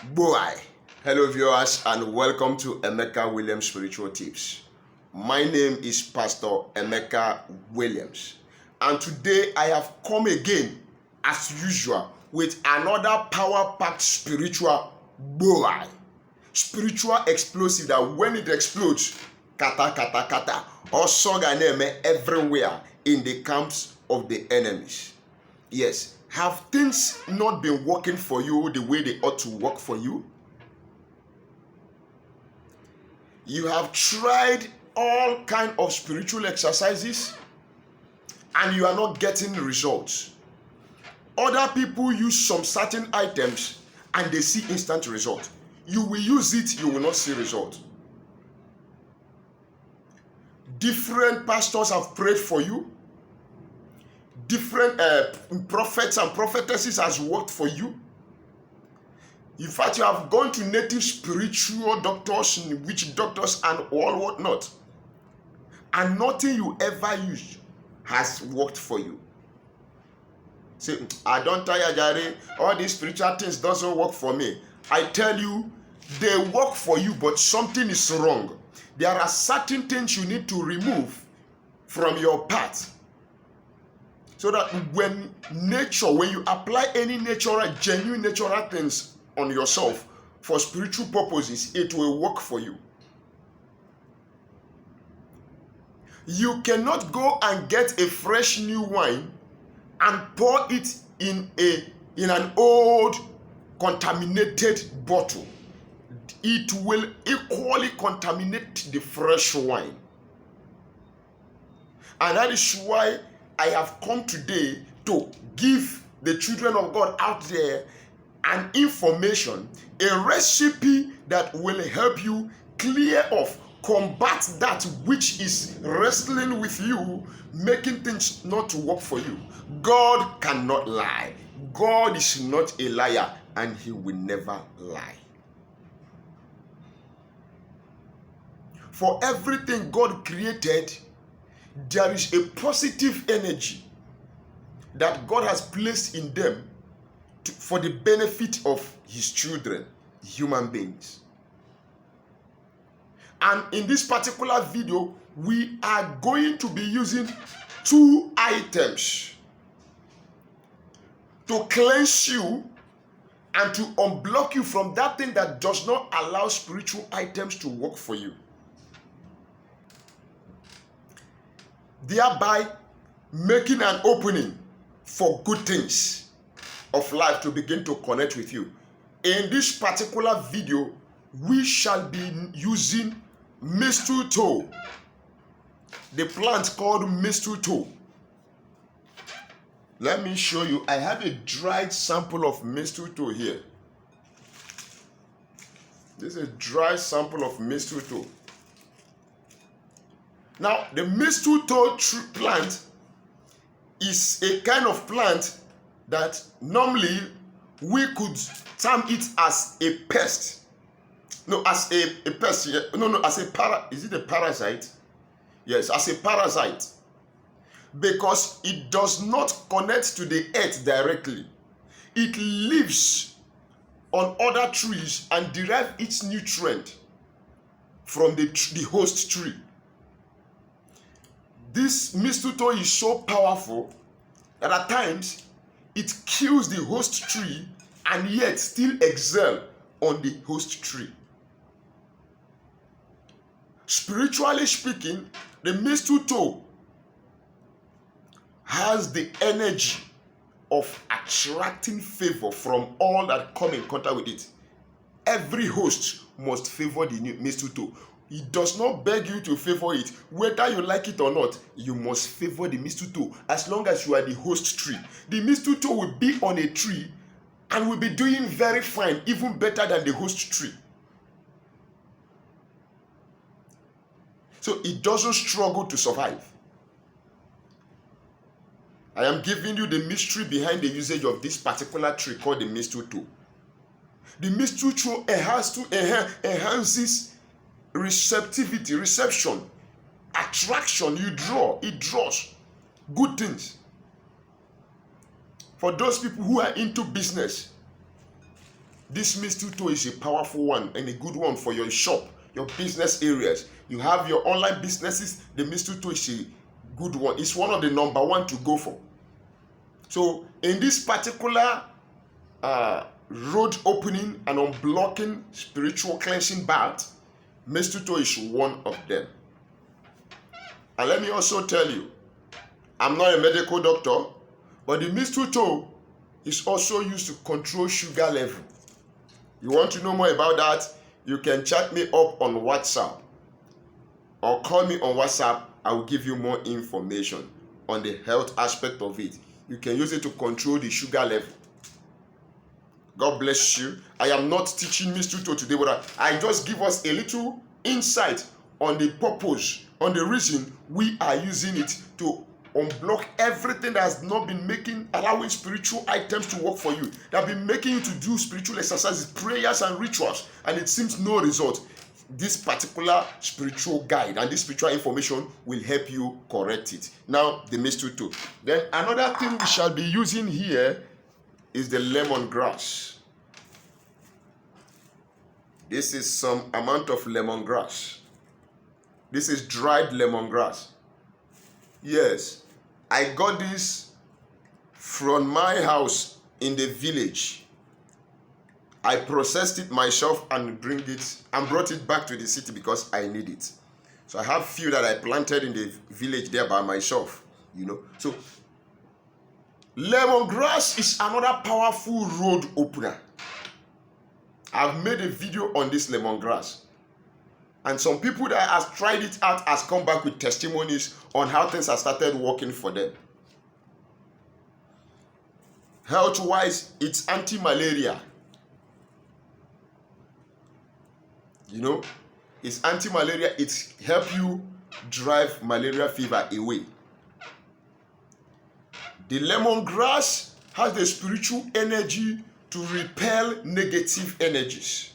Boy, hello viewers and welcome to Emeka Williams Spiritual Tips. My name is Pastor Emeka Williams and today I have come again as usual with another power-packed spiritual boy. Spiritual explosive that when it explodes, kata kata kata, also ganeme everywhere in the camps of the enemies. Yes. Have things not been working for you the way they ought to work for you? You have tried all kind of spiritual exercises and you are not getting results. Other people use some certain items and they see instant result. You will use it, you will not see result. Different pastors have prayed for you. Different prophets and prophetesses has worked for you. In fact, you have gone to native spiritual doctors, witch doctors, and all whatnot, and nothing you ever used has worked for you. Say, I don't tire, Jare. All these spiritual things doesn't work for me. I tell you, they work for you, but something is wrong. There are certain things you need to remove from your path. So that when you apply any genuine natural things on yourself for spiritual purposes, it will work for you. You cannot go and get a fresh new wine and pour it in an old contaminated bottle. It will equally contaminate the fresh wine. And that is why I have come today to give the children of God out there an information, a recipe that will help you clear off, combat that which is wrestling with you, making things not to work for you. God cannot lie. God is not a liar and he will never lie. For everything God created, there is a positive energy that God has placed in them for the benefit of his children, human beings. And in this particular video, we are going to be using 2 items to cleanse you and to unblock you from that thing that does not allow spiritual items to work for you, thereby making an opening for good things of life to begin to connect with you. In this particular video, we shall be using Mistletoe, the plant called Mistletoe. Let me show you. I have a dried sample of Mistletoe here. This is a dry sample of Mistletoe. Now, the mistletoe plant is a kind of plant that normally we could term it as a pest. No, as a pest. No, as a is it a parasite? Yes, as a parasite. Because it does not connect to the earth directly. It lives on other trees and derives its nutrient from the host tree. This mistletoe is so powerful that at times it kills the host tree and yet still excel on the host tree. Spiritually speaking, the mistletoe has the energy of attracting favor from all that come in contact with it. Every host must favor the mistletoe. It does not beg you to favor it. Whether you like it or not, you must favor the mistletoe as long as you are the host tree. The mistletoe will be on a tree and will be doing very fine, even better than the host tree. So it doesn't struggle to survive. I am giving you the mystery behind the usage of this particular tree called the mistletoe. The mistletoe enhances receptivity, reception, attraction. It draws good things. For those people who are into business, This Mistletoe is a powerful one and a good one for your shop, your business areas. You have your online businesses, the Mistletoe is a good one. It's one of the number one to go for. So in this particular road opening and unblocking spiritual cleansing bath, Mistletoe is one of them. And let me also tell you, I'm not a medical doctor, but the Mistletoe is also used to control sugar level. You want to know more about that? You can chat me up on WhatsApp or call me on WhatsApp. I will give you more information on the health aspect of it. You can use it to control the sugar level. God bless you. I am not teaching Mistletoe today, but I just give us a little insight on the purpose, on the reason we are using it to unblock everything that has not been allowing spiritual items to work for you, that have been making you to do spiritual exercises, prayers and rituals, and it seems no result. This particular spiritual guide and this spiritual information will help you correct it. Now, the Mistletoe. Then another thing we shall be using here is the lemongrass. This is some amount of lemongrass. This is dried lemongrass. Yes, I got this from my house in the village. I processed it myself and brought it back to the city because I need it. So I have few that I planted in the village there by myself, So lemongrass is another powerful road opener. I've made a video on this lemongrass. And some people that have tried it out has come back with testimonies on how things have started working for them. Health-wise, it's anti-malaria. It's anti-malaria. It helps you drive malaria fever away. The lemongrass has the spiritual energy to repel negative energies.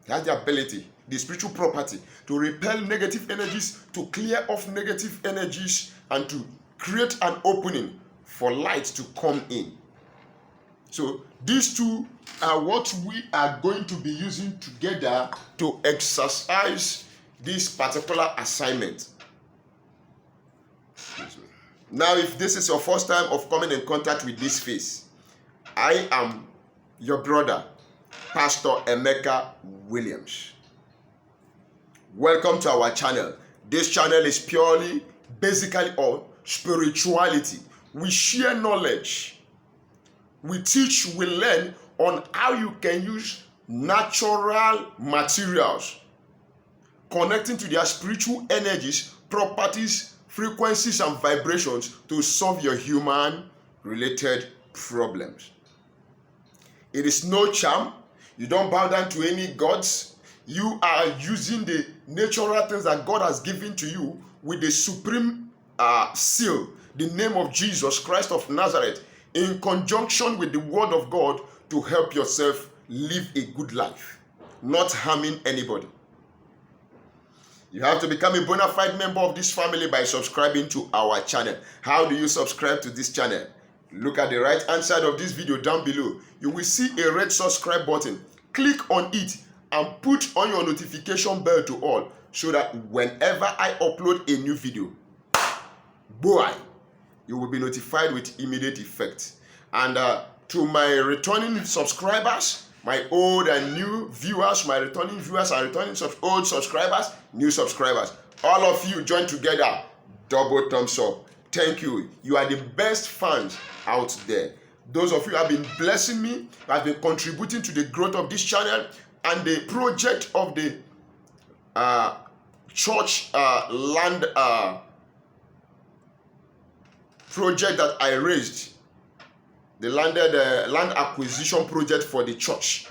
It has the ability, the spiritual property, to repel negative energies, to clear off negative energies, and to create an opening for light to come in. So these two are what we are going to be using together to exercise this particular assignment. Now, if this is your first time of coming in contact with this face, I am your brother, Pastor Emeka Williams. Welcome to our channel. This channel is basically on spirituality. We share knowledge. We teach, we learn on how you can use natural materials, connecting to their spiritual energies, properties, frequencies, and vibrations to solve your human-related problems. It is no charm. You don't bow down to any gods. You are using the natural things that God has given to you with the supreme seal, the name of Jesus Christ of Nazareth, in conjunction with the word of God to help yourself live a good life, not harming anybody. You have to become a bona fide member of this family by subscribing to our channel. How do you subscribe to this channel? Look at the right hand side of this video down below. You will see a red subscribe button. Click on it and put on your notification bell to all so that whenever I upload a new video, boy, you will be notified with immediate effect. And to my returning subscribers, my old and new viewers, my returning viewers and returning old subscribers, new subscribers, all of you join together, double thumbs up. Thank you. You are the best fans out there. Those of you who have been blessing me, have been contributing to the growth of this channel and the project of the church land project that I raised, the land acquisition project for the church.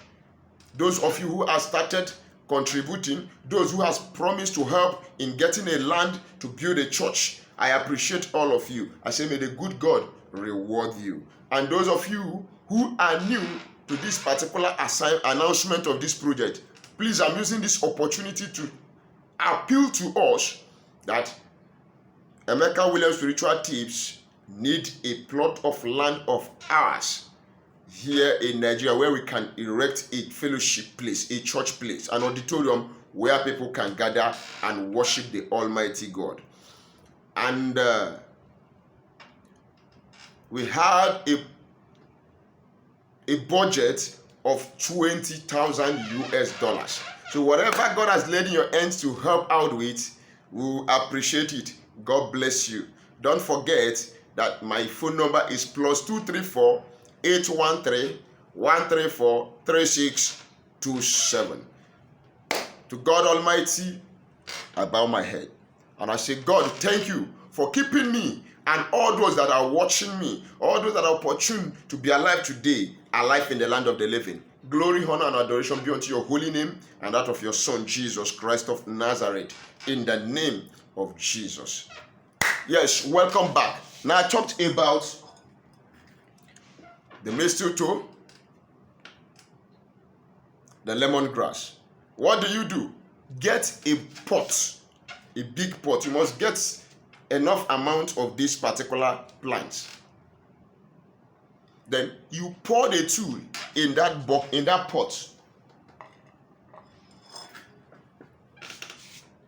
Those of you who have started contributing, those who have promised to help in getting a land to build a church, I appreciate all of you. I say, may the good God reward you. And those of you who are new to this particular announcement of this project, please, I'm using this opportunity to appeal to us that Emeka Williams Spiritual Tips need a plot of land of ours here in Nigeria where we can erect a fellowship place, a church place, an auditorium where people can gather and worship the Almighty God. And we had a budget of 20,000 US dollars. So whatever God has laid in your hands to help out with, we appreciate it. God bless you. Don't forget that my phone number is +234 813 134 3627. To God Almighty, I bow my head and I say, God, thank you for keeping me and all those that are watching me, all those that are opportune to be alive today, alive in the land of the living. Glory, honor, and adoration be unto your holy name and that of your Son, Jesus Christ of Nazareth, in the name of Jesus. Yes, welcome back. Now I talked about the mistletoe, the lemongrass. What do? Get a pot, a big pot. You must get enough amount of this particular plant. Then you pour the two in that pot,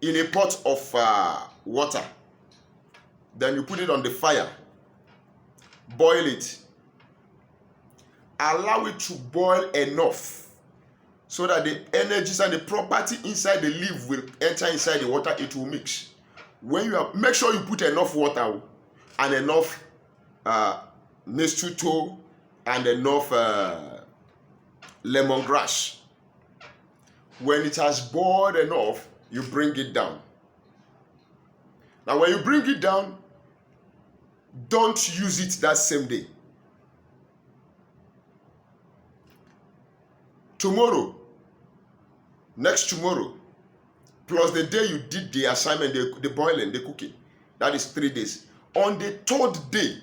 in a pot of water. Then you put it on the fire, boil it, allow it to boil enough so that the energies and the property inside the leaf will enter inside the water. It will mix. When you have, make sure you put enough water and enough mistletoe and enough lemongrass. When it has boiled enough, you bring it down. Now when you bring it down, don't use it that same day. Tomorrow, next tomorrow, plus the day you did the assignment, the boiling, the cooking, that is 3 days. On the 3rd day,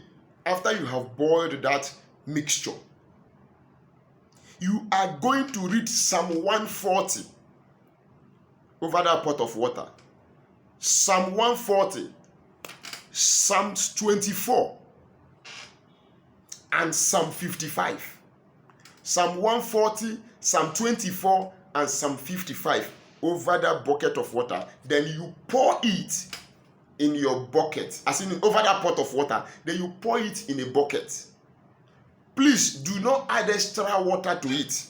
after you have boiled that mixture, you are going to read Psalm 140 over that pot of water. Psalm 140, Psalms 24, and Psalm 55. Psalm 140, Psalm 24, and Psalm 55 over that bucket of water. Then you pour it in your bucket, as in over that pot of water. Then you pour it in a bucket. Please do not add extra water to it.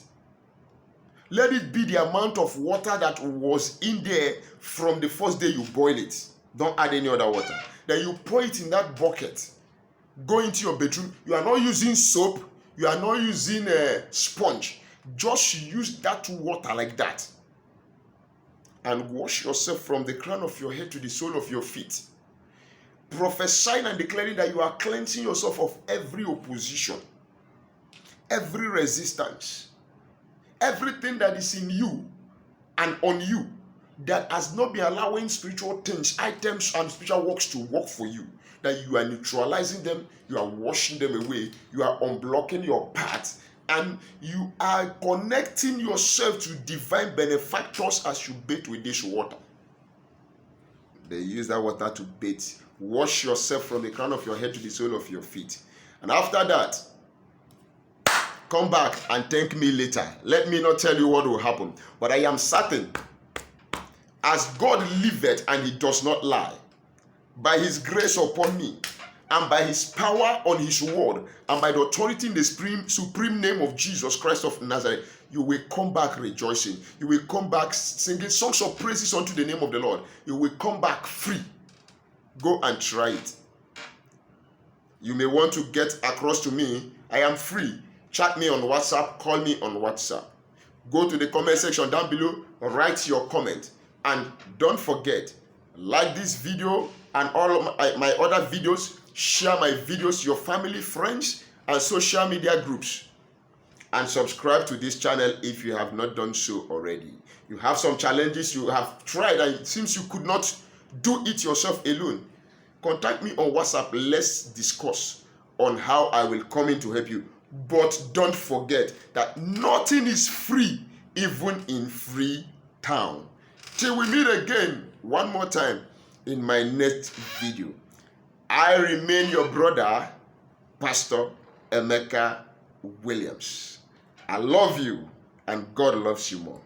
Let it be the amount of water that was in there from the first day you boil it. Don't add any other water. Then you pour it in that bucket. Go into your bedroom. You are not using soap. You are not using a sponge. Just use that water like that. And wash yourself from the crown of your head to the sole of your feet. Prophesying and declaring that you are cleansing yourself of every opposition, every resistance, everything that is in you and on you that has not been allowing spiritual things, items, and spiritual works to work for you. That you are neutralizing them, you are washing them away, you are unblocking your path, and you are connecting yourself to divine benefactors as you bathe with this water. They use that water to bathe. Wash yourself from the crown of your head to the sole of your feet. And after that, come back and thank me later. Let me not tell you what will happen, but I am certain, as God liveth and he does not lie, by his grace upon me, and by his power on his word, and by the authority in the supreme name of Jesus Christ of Nazareth, you will come back rejoicing. You will come back singing songs of praises unto the name of the Lord. You will come back free. Go and try it. You may want to get across to me. I am free. Chat me on WhatsApp. Call me on WhatsApp. Go to the comment section down below. Write your comment. And don't forget, like this video and all of my other videos. Share my videos to your family, friends, and social media groups. And subscribe to this channel if you have not done so already. You have some challenges you have tried and it seems you could not do it yourself alone. Contact me on WhatsApp. Let's discuss on how I will come in to help you. But don't forget that nothing is free, even in free town. Till we meet again one more time in my next video. I remain your brother, Pastor Emeka. Williams. I love you, and God loves you more.